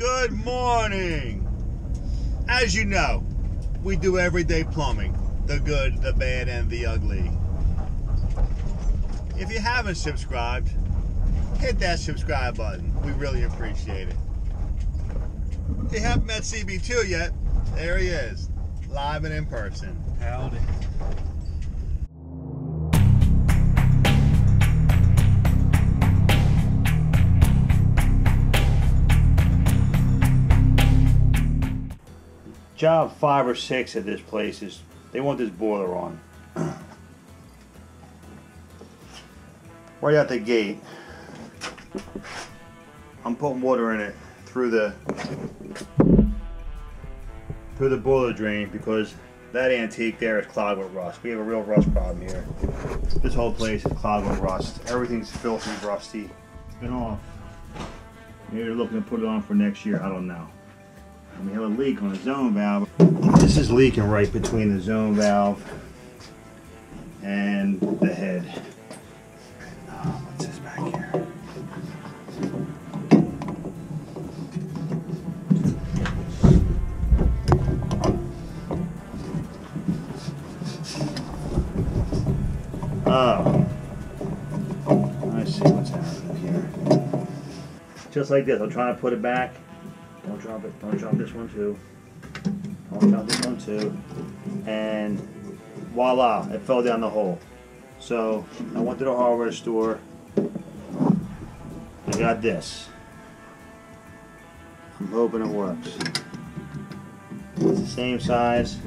Good morning. As you know, we do everyday plumbing, the good, the bad, and the ugly. If you haven't subscribed, hit that subscribe button. We really appreciate it. If you haven't met CB2 yet, there he is, live and in person. Howdy. Job 5 or 6 at this place is they want this boiler on. Right out the gate, I'm putting water in it through the boiler drain because that antique there is clogged with rust. We have a real rust problem here. This whole place is clogged with rust. Everything's filthy, rusty. It's been off. Maybe they're looking to put it on for next year. I don't know. And we have a leak on the zone valve. This is leaking right between the zone valve and the head. What's this back here? Oh, I see what's happening here. Just like this, I'm trying to put it back. Don't drop it. Don't drop this one too. Don't drop this one too. And voila, it fell down the hole. So I went to the hardware store. I got this. I'm hoping it works. It's the same size.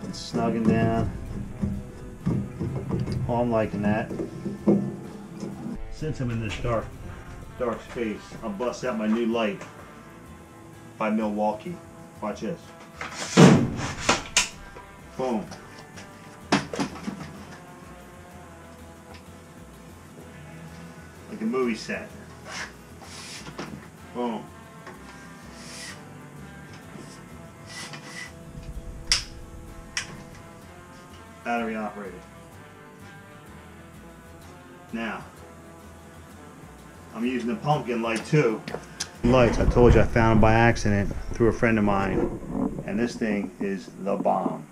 It's snugging down. Oh, I'm liking that. Since I'm in this dark space, I'll bust out my new light by Milwaukee. Watch this. Boom. Like a movie set. Boom. Battery operated. Now, I'm using the pumpkin light too. Lights, I told you I found them by accident through a friend of mine, and this thing is the bomb.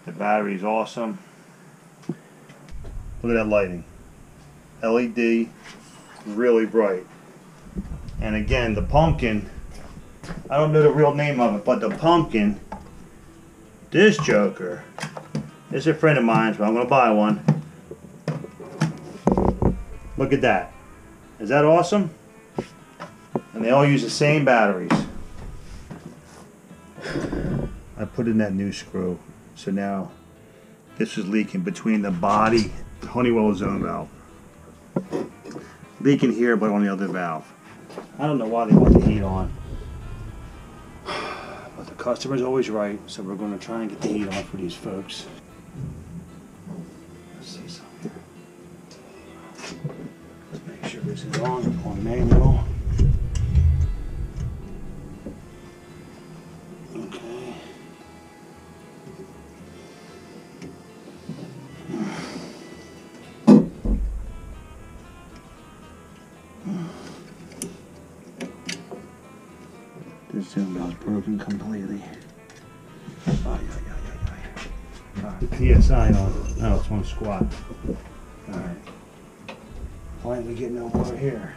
The battery is awesome. Look at that lighting. LED, really bright. And again, the pumpkin, I don't know the real name of it, but the pumpkin, this joker, is a friend of mine, so I'm going to buy one. Look at that. Is that awesome? And they all use the same batteries. I put in that new screw. So now this is leaking between the body, Honeywell zone valve. Leaking here, but on the other valve. I don't know why they want the heat on. But the customer's always right, so we're going to try and get the heat on for these folks. Let's see something. Let's make sure this is on manual. Okay. This zoom valve's broken completely. The PSI on. Oh, it's on squat. Alright. Why ain't we getting no water here?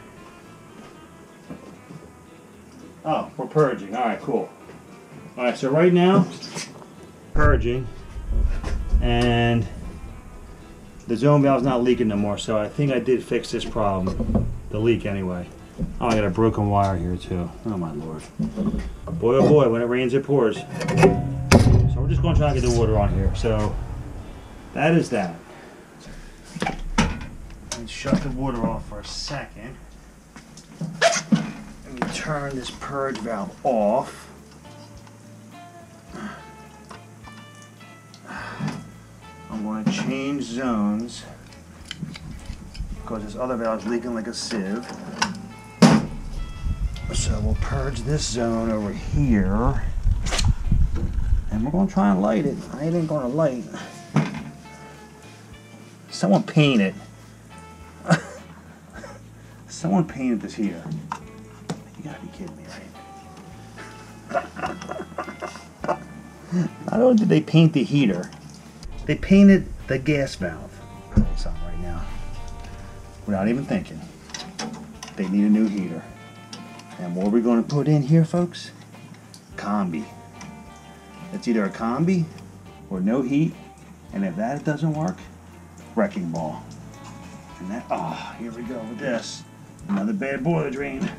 Oh, we're purging. Alright, cool. Alright, so right now, purging, and the zone valve's not leaking no more, so I think I did fix this problem. The leak anyway. Oh, I got a broken wire here too. Oh my lord. Boy oh boy, when it rains it pours. So we're just going to try to get the water on here. So that is that. Let's shut the water off for a second. Let me turn this purge valve off. I'm going to change zones because this other valve's leaking like a sieve. So we'll purge this zone over here, and we're going to try and light it. I ain't going to light. Someone painted. Someone painted this here. gotta be kidding me, right? Not only did they paint the heater, they painted the gas valve. I'll tell you something right now. Without even thinking. They need a new heater. And what we're going to put in here, folks? Combi. It's either a combi or no heat. And if that doesn't work, wrecking ball. And that, oh, here we go with this. Another bad boiler drain.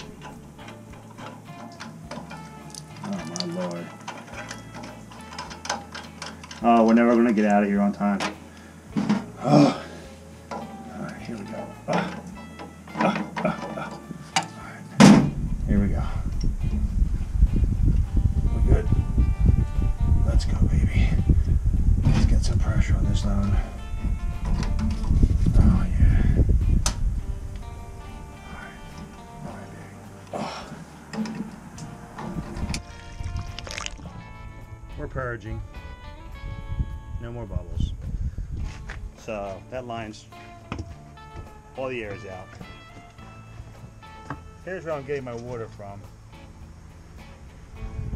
Oh my Lord. Oh, we're never going to get out of here on time. Oh. Alright, here we go. Alright. Here we go. We're good. Let's go, baby. Let's get some pressure on this load. Oh, yeah. Alright, baby. Oh. We're purging. No more bubbles. So that line's, all the air is out. Here's where I'm getting my water from.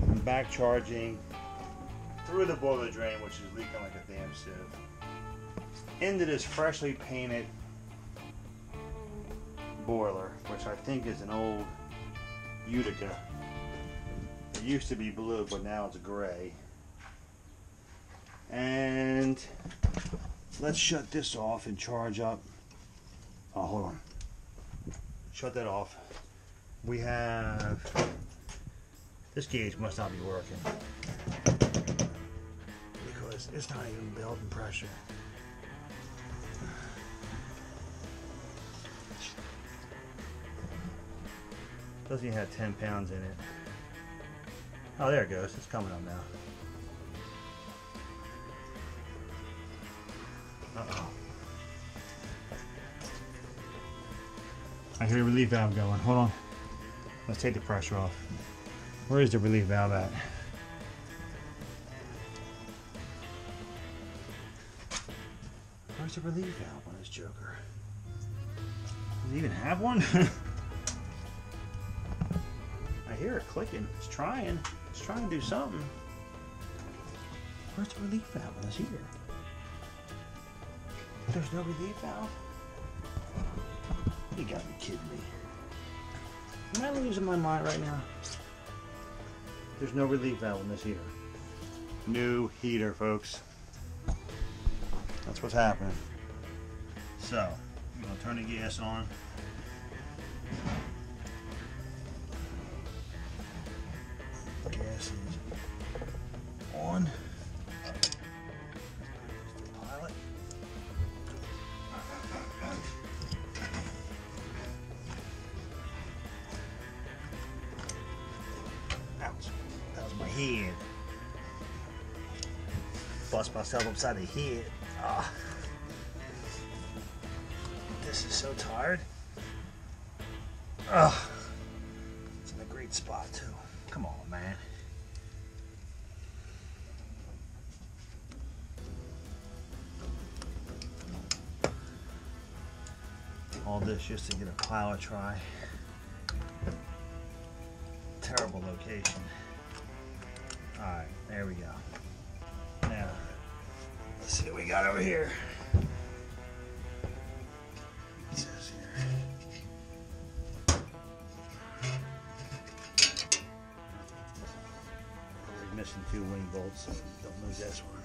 I'm back charging through the boiler drain, which is leaking like a damn sieve, into this freshly painted boiler, which I think is an old Utica. It used to be blue, but now it's gray. And let's shut this off and charge up. Oh, hold on. Shut that off. We have, this gauge must not be working because it's not even building pressure. Doesn't even have 10 pounds in it. Oh, there it goes. It's coming up now. Uh-oh. I hear the relief valve going. Hold on. Let's take the pressure off. Where is the relief valve at? Where's the relief valve on this joker? Does it even have one? I hear it clicking. It's trying. It's trying to do something. Where's the relief valve on this heater? There's no relief valve? You gotta be kidding me. Am I losing my mind right now? There's no relief valve in this heater. New heater, folks. That's what's happening. So, I'm gonna turn the gas on. Gas is on. Pilot. Ouch. That was my head. Bust myself upside the head. Ah. This is so tired. Ah. It's in a great spot too. Come on, man. All this just to get a plow a try. Terrible location. Alright, there we go. Now, let's see what we got over here. It says here. We're missing 2 wing bolts, so don't lose this one.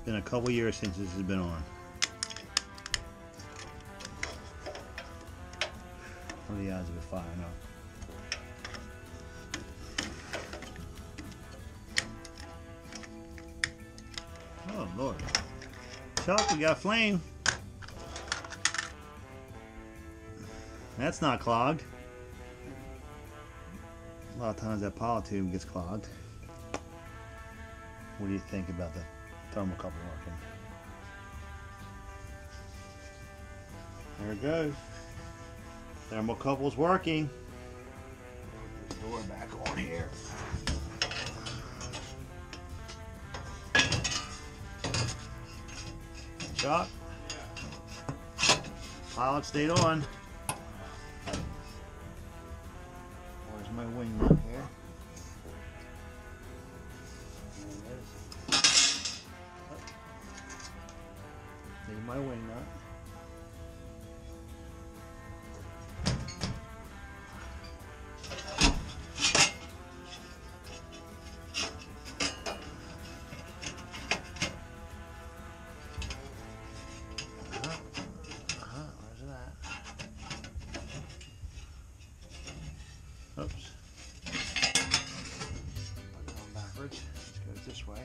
Been a couple years since this has been on. What are the odds of it firing up? Oh Lord. Chuck, we got a flame. That's not clogged. A lot of times that poly tube gets clogged. What do you think about the thermocouple working? There it goes. Thermocouple's working. Put the door back on here. Chuck. Pilot stayed on. Where's my wing nut here? There it is. Need my wing nut. Where's it at? Oops. Going backwards. Let's go this way.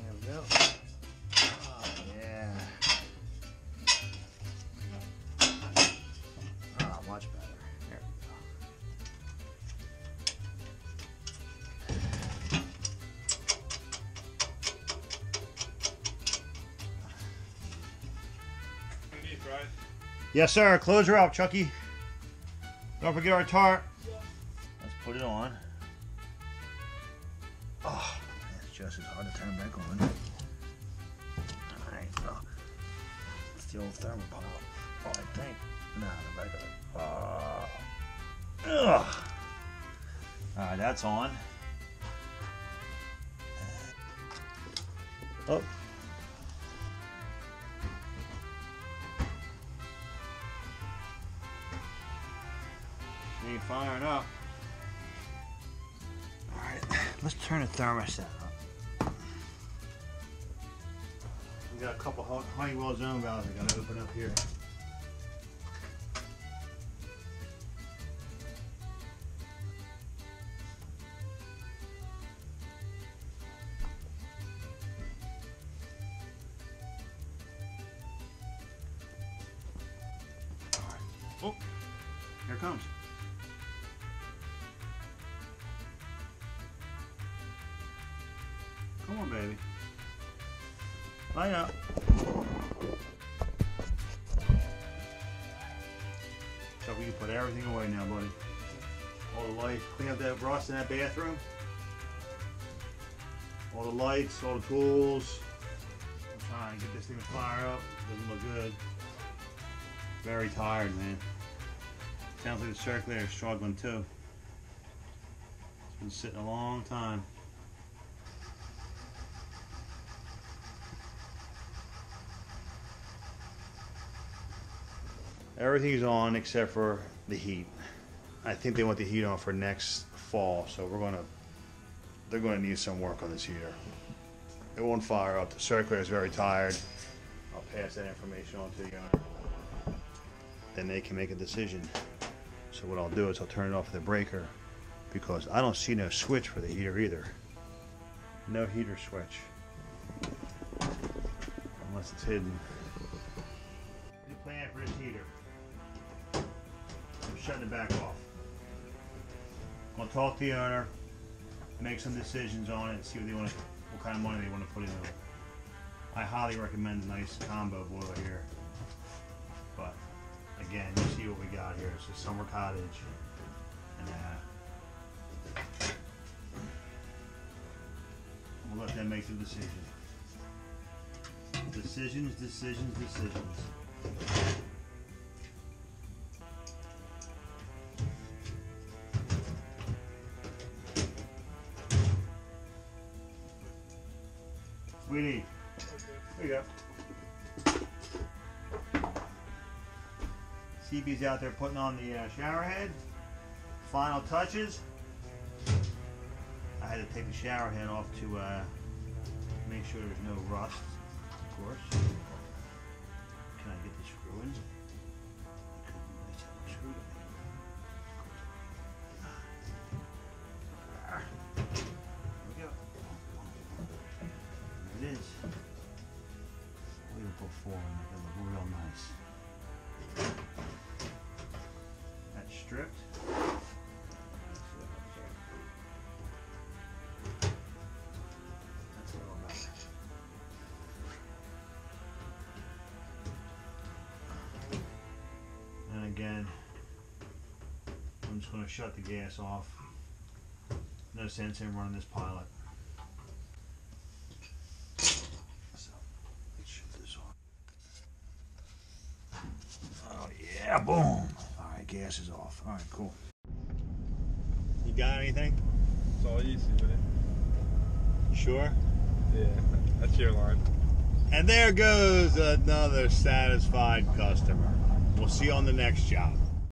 There we go. Oh, yeah. Oh, much better. There we go. Yes, sir. Close her up, Chucky. Don't forget our tart. Let's put it on. Oh, it's just as hard to turn back on. Alright, so it's the old thermopile. Oh, I think. No, the regular. Ugh. Alright, that's on. Oh. Firing up. Alright, let's turn the thermostat up. We got a couple Honeywell zone valves I gotta open up here. Alright. Oh, here it comes. Come on, baby. Line up. So we can put everything away now, buddy. All the lights. Clean up that rust in that bathroom. All the lights, all the tools. I'm trying to get this thing to fire up. Doesn't look good. Very tired, man. Sounds like the circulator's struggling too. It's been sitting a long time. Everything's on except for the heat. I think they want the heat on for next fall, so they're gonna need some work on this heater. It won't fire up. The circulator is very tired. I'll pass that information on to the owner. Then they can make a decision. So what I'll do is I'll turn it off the breaker because I don't see no switch for the heater either. No heater switch. Unless it's hidden. New plan for this heater. I'm shutting it back off. I'll talk to the owner, make some decisions on it, and see what kind of money they want to put into it. I highly recommend a nice combo boiler here. But again, you see what we got here. It's a summer cottage and we'll let them make the decision. Decisions, decisions, decisions. Sweetie, there you go. CB's out there putting on the shower head. Final touches. I had to take the shower head off to make sure there's no rust, of course. Can I get the screw in? There we go. There it is. We will put four and make it look real nice. That's stripped. That's a little better. And again, I'm just going to shut the gas off. No sense in running this pilot. Yeah, boom. All right, gas is off. All right, cool. You got anything? It's all you see with it. You sure? Yeah, that's your line. And there goes another satisfied customer. We'll see you on the next job.